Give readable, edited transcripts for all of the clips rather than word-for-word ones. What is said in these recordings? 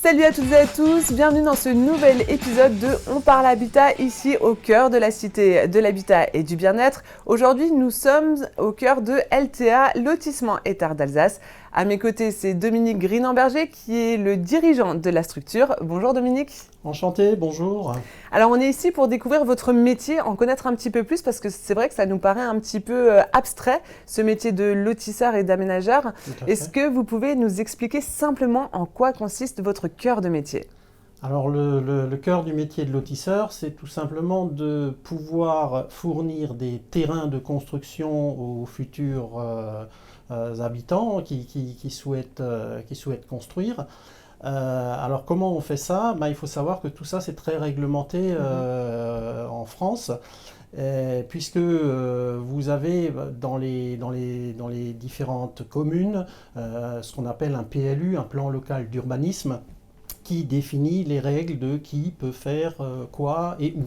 Salut à toutes et à tous, bienvenue dans ce nouvel épisode de On parle habitat, ici au cœur de la cité de l'habitat et du bien-être. Aujourd'hui, nous sommes au cœur de LTA, Lotissement et Terre d'Alsace. À mes côtés, c'est Dominique Grinenberger qui est le dirigeant de la structure. Bonjour Dominique. Enchanté, bonjour. Alors on est ici pour découvrir votre métier, en connaître un petit peu plus parce que c'est vrai que ça nous paraît un petit peu abstrait, ce métier de lotisseur et d'aménageur. Est-ce que vous pouvez nous expliquer simplement en quoi consiste votre cœur de métier ? Alors le cœur du métier de lotisseur, c'est tout simplement de pouvoir fournir des terrains de construction aux futurs habitants qui souhaitent construire. Alors comment on fait ça ? Il faut savoir que tout ça c'est très réglementé en France, puisque vous avez dans les différentes communes ce qu'on appelle un PLU, un plan local d'urbanisme, qui définit les règles de qui peut faire quoi et où.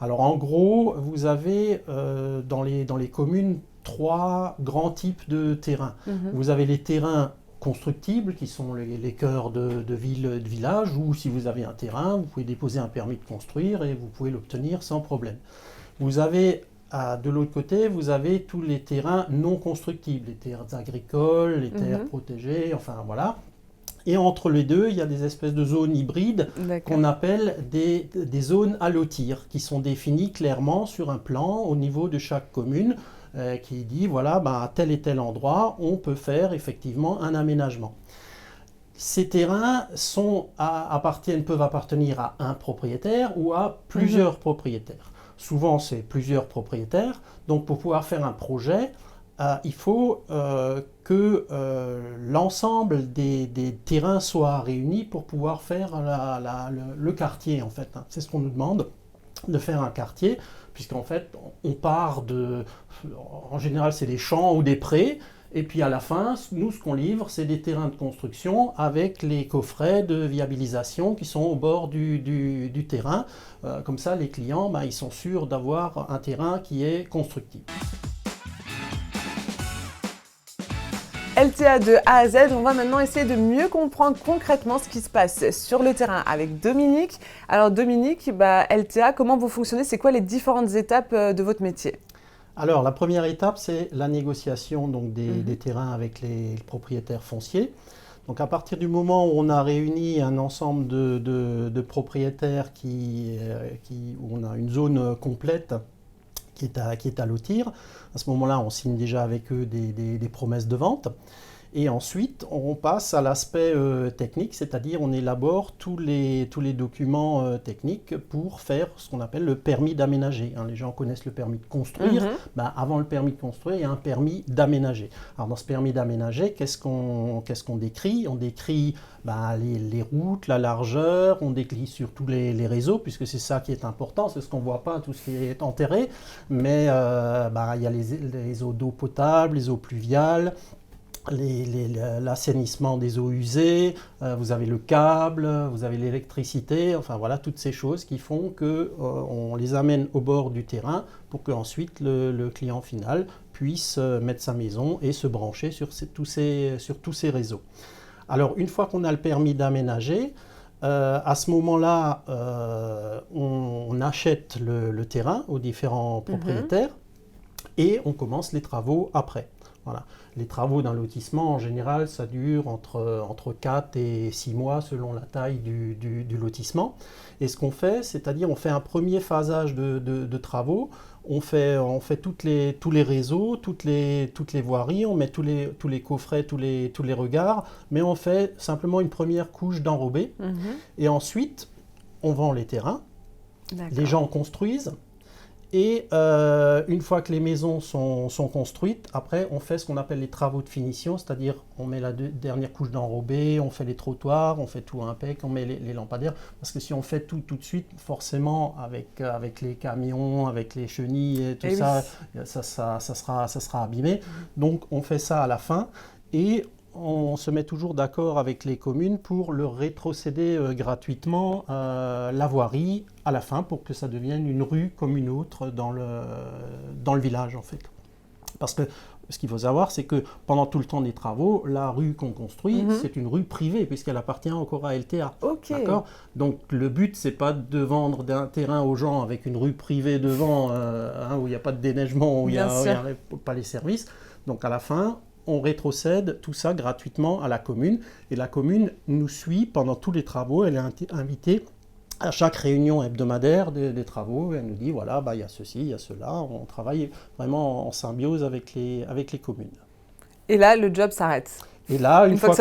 Alors en gros, vous avez dans les communes trois grands types de terrains. Vous avez les terrains constructibles, qui sont les cœurs de villes, de villages, où si vous avez un terrain, vous pouvez déposer un permis de construire et vous pouvez l'obtenir sans problème. Vous avez, de l'autre côté, vous avez tous les terrains non constructibles, les terres agricoles, les terres protégées, enfin voilà. Et entre les deux, il y a des espèces de zones hybrides qu'on appelle des zones à lotir, qui sont définies clairement sur un plan au niveau de chaque commune, qui dit, voilà, à tel et tel endroit, on peut faire effectivement un aménagement. Ces terrains peuvent appartenir à un propriétaire ou à plusieurs propriétaires. Souvent, c'est plusieurs propriétaires. Donc, pour pouvoir faire un projet, il faut que l'ensemble des terrains soient réunis pour pouvoir faire le quartier, en fait. C'est ce qu'on nous demande, de faire un quartier, puisqu'en fait, on part en général, c'est des champs ou des prés, et puis à la fin, nous, ce qu'on livre, c'est des terrains de construction avec les coffrets de viabilisation qui sont au bord du terrain. Comme ça, les clients, ils sont sûrs d'avoir un terrain qui est constructible. LTA de A à Z, on va maintenant essayer de mieux comprendre concrètement ce qui se passe sur le terrain avec Dominique. Alors Dominique, LTA, comment vous fonctionnez ? C'est quoi les différentes étapes de votre métier ? Alors la première étape, c'est la négociation des terrains avec les propriétaires fonciers. Donc à partir du moment où on a réuni un ensemble de propriétaires où on a une zone complète qui est à lotir. À ce moment-là, on signe déjà avec eux des promesses de vente. Et ensuite, on passe à l'aspect technique, c'est-à-dire on élabore tous les documents techniques pour faire ce qu'on appelle le permis d'aménager. Les gens connaissent le permis de construire. Avant le permis de construire, il y a un permis d'aménager. Alors dans ce permis d'aménager, qu'est-ce qu'on décrit ? On décrit les routes, la largeur, on décrit surtout les réseaux, puisque c'est ça qui est important, c'est ce qu'on ne voit pas, tout ce qui est enterré. Mais il y a les eaux d'eau potable, les eaux pluviales, l'assainissement des eaux usées, vous avez le câble, vous avez l'électricité, enfin voilà, toutes ces choses qui font qu'on les amène au bord du terrain pour qu'ensuite le client final puisse mettre sa maison et se brancher sur tous ces réseaux. Alors une fois qu'on a le permis d'aménager, à ce moment-là, on achète le terrain aux différents propriétaires et on commence les travaux après. Voilà. Les travaux d'un lotissement, en général, ça dure entre 4 et 6 mois selon la taille du lotissement. Et ce qu'on fait, c'est-à-dire on fait un premier phasage de travaux, on fait tous les réseaux, toutes les voiries, on met tous les coffrets, tous les regards, mais on fait simplement une première couche d'enrobé. Et ensuite, on vend les terrains, les gens construisent. Et une fois que les maisons sont construites, après on fait ce qu'on appelle les travaux de finition, c'est-à-dire on met la dernière couche d'enrobé, on fait les trottoirs, on fait tout impec, on met les lampadaires, parce que si on fait tout de suite, forcément avec les camions, avec les chenilles et tout ça sera abîmé. Donc on fait ça à la fin et on se met toujours d'accord avec les communes pour leur rétrocéder gratuitement la voirie à la fin pour que ça devienne une rue comme une autre dans le village en fait. Parce que ce qu'il faut savoir, c'est que pendant tout le temps des travaux, la rue qu'on construit, c'est une rue privée puisqu'elle appartient encore à LTA. Ok. D'accord ? Donc le but, c'est pas de vendre un terrain aux gens avec une rue privée devant, où il n'y a pas de déneigement, où il n'y a pas les services. Donc à la fin, on rétrocède tout ça gratuitement à la commune. Et la commune nous suit pendant tous les travaux. Elle est invitée à chaque réunion hebdomadaire des travaux. Elle nous dit, voilà, il y a ceci, il y a cela. On travaille vraiment en symbiose avec les communes. Et là, le job s'arrête. Et là, une fois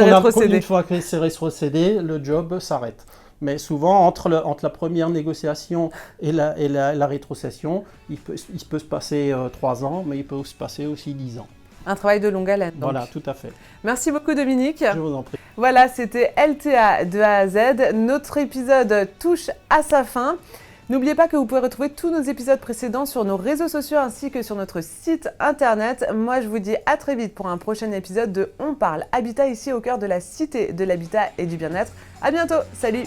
que c'est rétrocédé, le job s'arrête. Mais souvent, entre la première négociation et la rétrocession, il peut se passer 3 ans, mais il peut se passer aussi 10 ans. Un travail de longue haleine. Donc. Voilà, tout à fait. Merci beaucoup Dominique. Je vous en prie. Voilà, c'était LTA de A à Z. Notre épisode touche à sa fin. N'oubliez pas que vous pouvez retrouver tous nos épisodes précédents sur nos réseaux sociaux ainsi que sur notre site internet. Moi, je vous dis à très vite pour un prochain épisode de On parle Habitat ici au cœur de la Cité de l'Habitat et du Bien-être. À bientôt, salut!